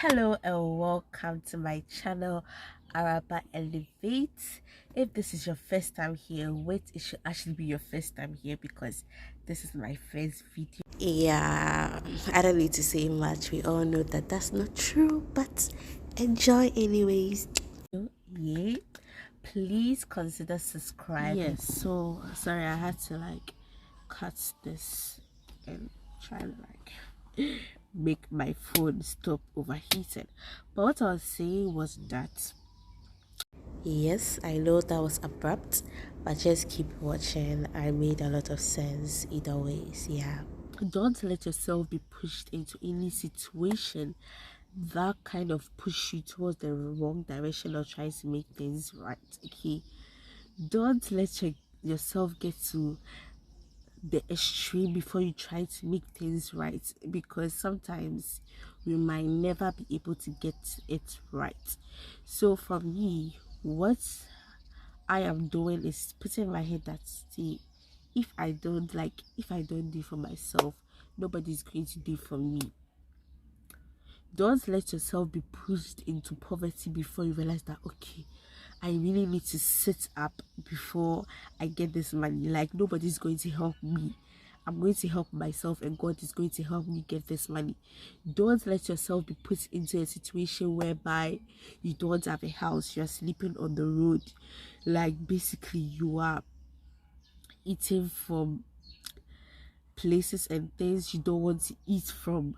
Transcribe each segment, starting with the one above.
Hello and welcome to my channel Araba Elevate. If this is your first time here, wait, it should actually be your first time here because this is my first video. Yeah, I don't need to say much. We all know that that's not true, but enjoy anyways. Yeah, please consider subscribing. Yes, so sorry, I had to cut this and try to make my phone stop overheating. But what I was saying was that yes, I know that was abrupt, but just keep watching. I made a lot of sense either ways. Yeah, don't let yourself be pushed into any situation that kind of push you towards the wrong direction or tries to make things right. Okay, don't let yourself get to the extreme before you try to make things right, because sometimes we might never be able to get it right. So for me, what I am doing is putting in my head that, see, if I don't do for myself, nobody's going to do for me. Don't let yourself be pushed into poverty before you realize that, okay, I really need to sit up before I get this money. Like, nobody's going to help me. I'm going to help myself, and God is going to help me get this money. Don't let yourself be put into a situation whereby you don't have a house, you're sleeping on the road. Like, basically, you are eating from places and things you don't want to eat from,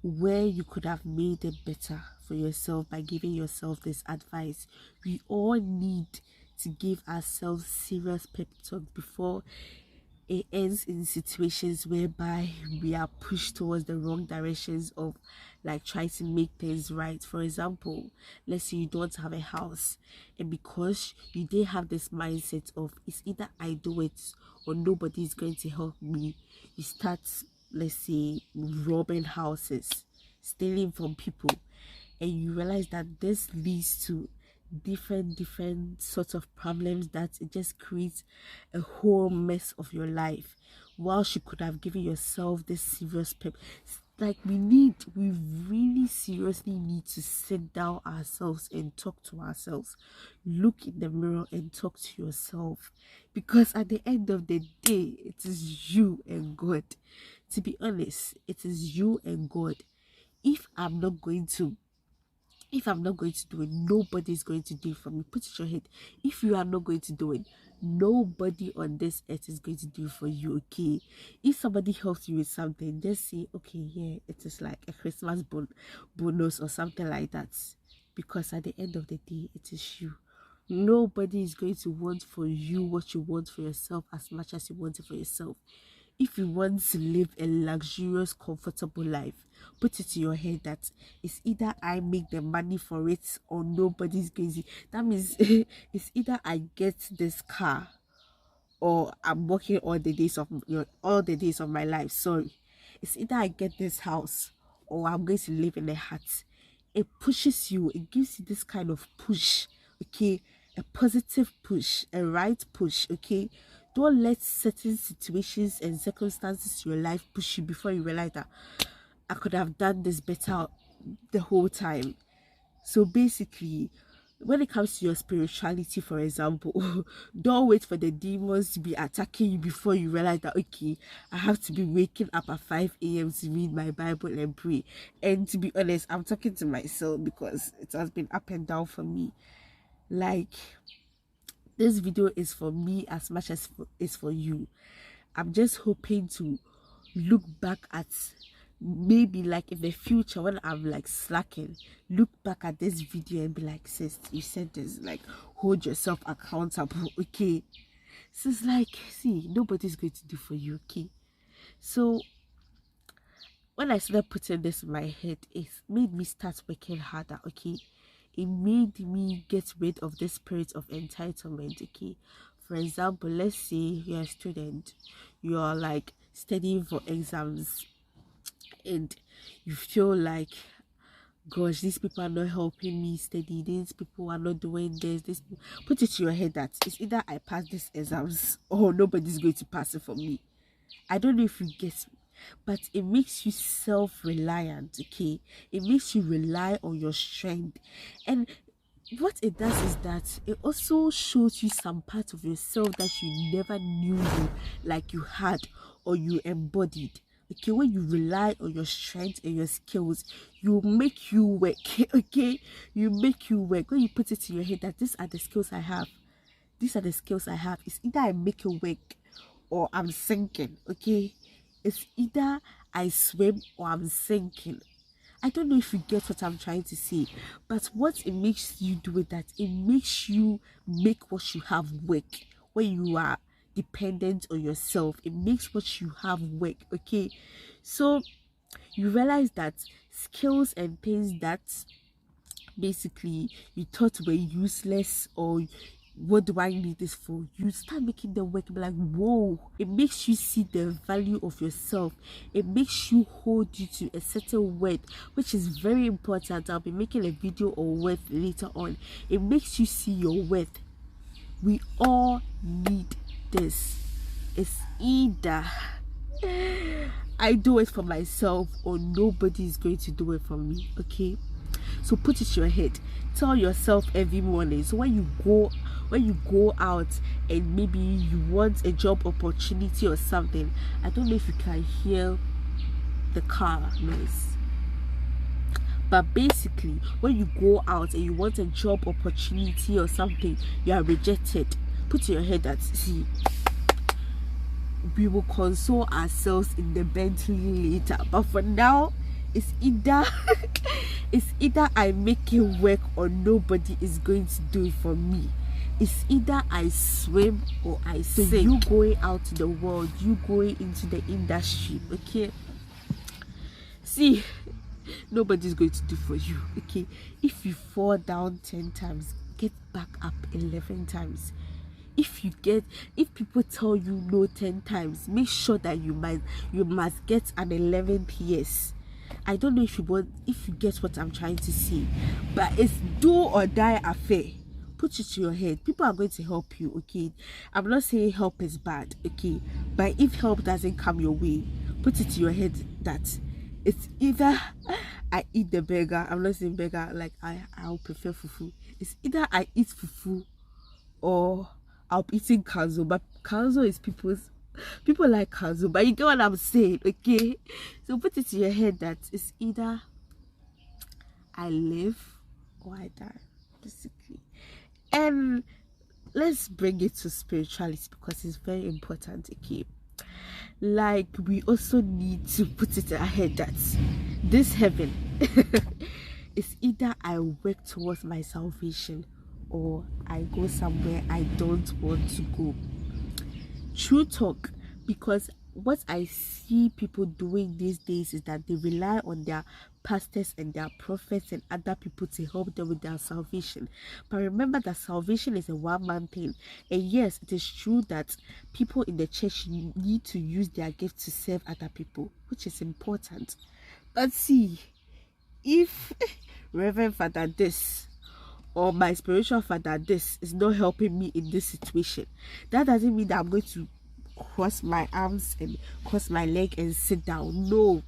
where you could have made it better for yourself by giving yourself this advice. We all need to give ourselves serious pep talks before it ends in situations whereby we are pushed towards the wrong directions of trying to make things right. For example, let's say you don't have a house, and because you didn't have this mindset of it's either I do it or nobody is going to help me, you start, let's say, robbing houses, stealing from people, and you realize that this leads to different sorts of problems, that it just creates a whole mess of your life, whilst you could have given yourself this serious pep. Like, we really seriously need to sit down ourselves and talk to ourselves, look in the mirror and talk to yourself, because at the end of the day, it is you and God. To be honest, it is you and God. if i'm not going to if I'm not going to do it, nobody's going to do it for me. Put it in your head. If you are not going to do it, nobody on this earth is going to do it for you, okay? If somebody helps you with something, just say, okay, yeah, it is like a Christmas bonus or something like that. Because at the end of the day, it is you. Nobody is going to want for you what you want for yourself as much as you want it for yourself. If you want to live a luxurious, comfortable life, put it in your head that it's either I make the money for it or nobody's going to. That means it's either I get this car or I'm working all the days of my life. Sorry, it's either I get this house or I'm going to live in a hut. It pushes you. It gives you this kind of push, okay? A positive push, a right push, okay? Don't let certain situations and circumstances in your life push you before you realize that I could have done this better the whole time. So basically, when it comes to your spirituality, for example, don't wait for the demons to be attacking you before you realize that, okay, I have to be waking up at 5 a.m. to read my Bible and pray. And to be honest, I'm talking to myself because it has been up and down for me. Like, this video is for me as much as it's for you. I'm just hoping to look back at, maybe like in the future when I'm like slacking, look back at this video and be like, sis, you said this, like, hold yourself accountable, okay? So it's like, see, nobody's going to do for you, okay? So when I started putting this in my head, it made me start working harder, okay? It made me get rid of the spirit of entitlement, okay? For example, let's say you're a student, you're like studying for exams, and you feel like, gosh, these people are not helping me study, these people are not doing this. Put it to your head that it's either I pass these exams or nobody's going to pass it for me. I don't know if you get but it makes you self-reliant. Okay, it makes you rely on your strength. And what it does is that it also shows you some part of yourself that you never knew you like you had or you embodied. Okay, when you rely on your strength and your skills, you make you work. Okay, you make you work. When you put it in your head that these are the skills I have, these are the skills I have, it's either I make it work or I'm sinking. Okay, it's either I swim or I'm sinking. I don't know if you get what I'm trying to say, but what it makes you do is that it makes you make what you have work. When you are dependent on yourself, it makes what you have work. Okay, so you realize that skills and things that basically you thought were useless, or what do I need this for, you start making them work. Be like, whoa, it makes you see the value of yourself. It makes you hold you to a certain worth, which is very important. I'll be making a video on worth later on. It makes you see your worth. We all need this. It's either I do it for myself or nobody is going to do it for me. Okay, so put it in your head. Tell yourself every morning. So when you go out and maybe you want a job opportunity or something, I don't know if you can hear the car noise, but basically when you go out and you want a job opportunity or something, you are rejected. Put in your head that, see, we will console ourselves in the Bentley later, but for now it's either it's either I make it work or nobody is going to do it for me. It's either I swim or I sink. So you going out to the world, you going into the industry, okay? See, nobody's going to do for you. Okay, if you fall down 10 times, get back up 11 times. If people tell you no 10 times, make sure that you must get an 11th yes. I don't know if you get what I'm trying to say, but it's do or die affair. Put it to your head. People are going to help you. Okay, I'm not saying help is bad. Okay, but if help doesn't come your way, put it to your head that it's either I eat the burger. I'm not saying burger, like I'll prefer fufu. It's either I eat fufu or I'll be eating kanzo. But kanzo is people like kanzo, but you get what I'm saying. Okay, so put it in your head that it's either I live or I die, basically. And let's bring it to spirituality because it's very important. Okay, like we also need to put it ahead that this heaven is either I work towards my salvation or I go somewhere I don't want to go. True talk, because what I see people doing these days is that they rely on their pastors and their prophets and other people to help them with their salvation. But remember that salvation is a one-man thing. And yes, it is true that people in the church need to use their gift to serve other people, which is important. But see, if Reverend Father this or my spiritual father this is not helping me in this situation, that doesn't mean that I'm going to cross my arms and cross my leg and sit down. No,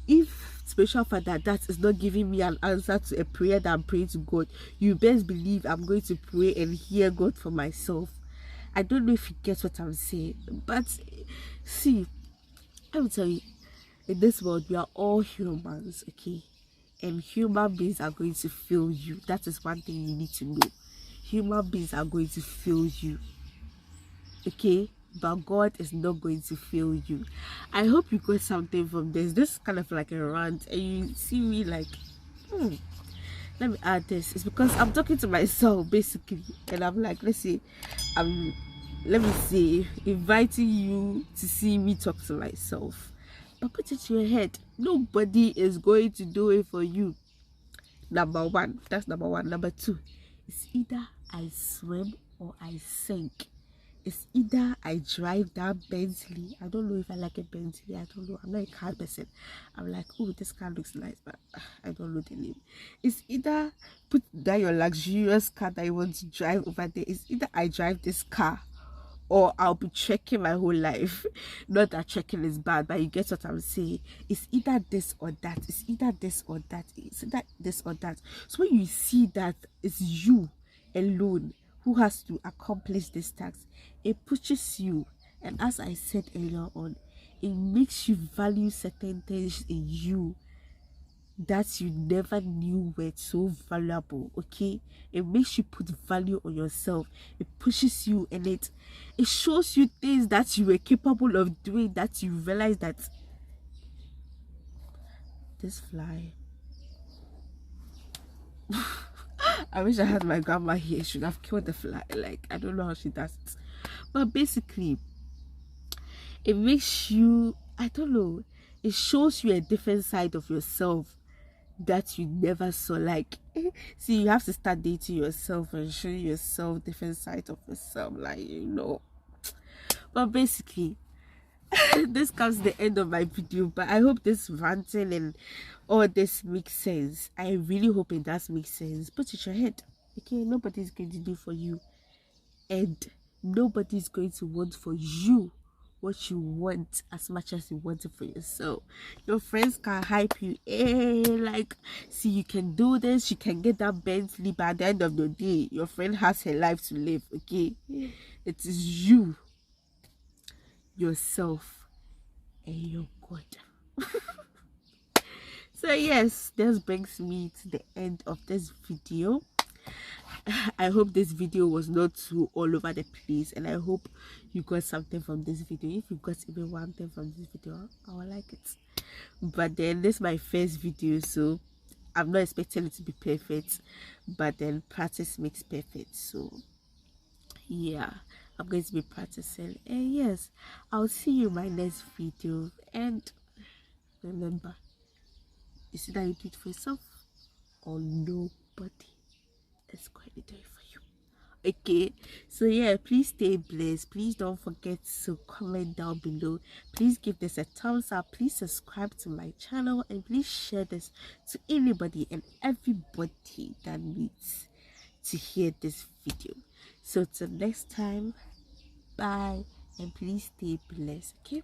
if spiritual father that is not giving me an answer to a prayer that I'm praying to God, you best believe I'm going to pray and hear God for myself. I don't know if you get what I'm saying, but see, I will tell you, in this world we are all humans, okay? And human beings are going to fail you. That is one thing you need to know. Human beings are going to fail you, okay? But God is not going to fail you. I hope you got something from this. This is kind of like a rant, and you see me like, let me add this. It's because I'm talking to myself basically, and I'm like, let me say, inviting you to see me talk to myself. But put it to your head, nobody is going to do it for you. Number one, that's number one. Number two, it's either I swim or I sink. It's either I drive that Bentley. I don't know if I like a Bentley. I don't know. I'm not a car person. I'm like, oh, this car looks nice, but I don't know the name. It's either put that your luxurious car that you want to drive over there. It's either I drive this car or I'll be trekking my whole life. Not that trekking is bad, but you get what I'm saying. It's either this or that. It's either this or that. It's either this or that. So when you see that it's you alone who has to accomplish this task, it pushes you. And as I said earlier on, it makes you value certain things in you that you never knew were so valuable. Okay, it makes you put value on yourself. It pushes you, and it shows you things that you were capable of doing, that you realize that this fly I wish I had my grandma here. She should have killed the fly. Like, I don't know how she does it, but basically it makes you, I don't know, it shows you a different side of yourself that you never saw. Like, see, you have to start dating yourself and showing yourself different sides of yourself, like, you know. But basically, this comes to the end of my video, but I hope this ranting and all this makes sense. I really hope it does make sense. Put it in your head, okay? Nobody's going to do for you, and nobody's going to want for you what you want as much as you want it for yourself. Your friends can hype you, like, see, you can do this, you can get that Bentley, but at the end of the day, your friend has her life to live. Okay, it is you, yourself, and your God. So yes, this brings me to the end of this video. I hope this video was not too all over the place, and I hope you got something from this video. If you got even one thing from this video, I will like it. But then this is my first video, so I'm not expecting it to be perfect, but then practice makes perfect. So yeah, I'm going to be practicing, and yes, I'll see you in my next video. And remember, it's either you do it for yourself or nobody is going to do it for you. Okay, so yeah, please stay blessed. Please don't forget to comment down below. Please give this a thumbs up. Please subscribe to my channel, and please share this to anybody and everybody that needs to hear this video. So till next time, bye, and please stay blessed. Okay.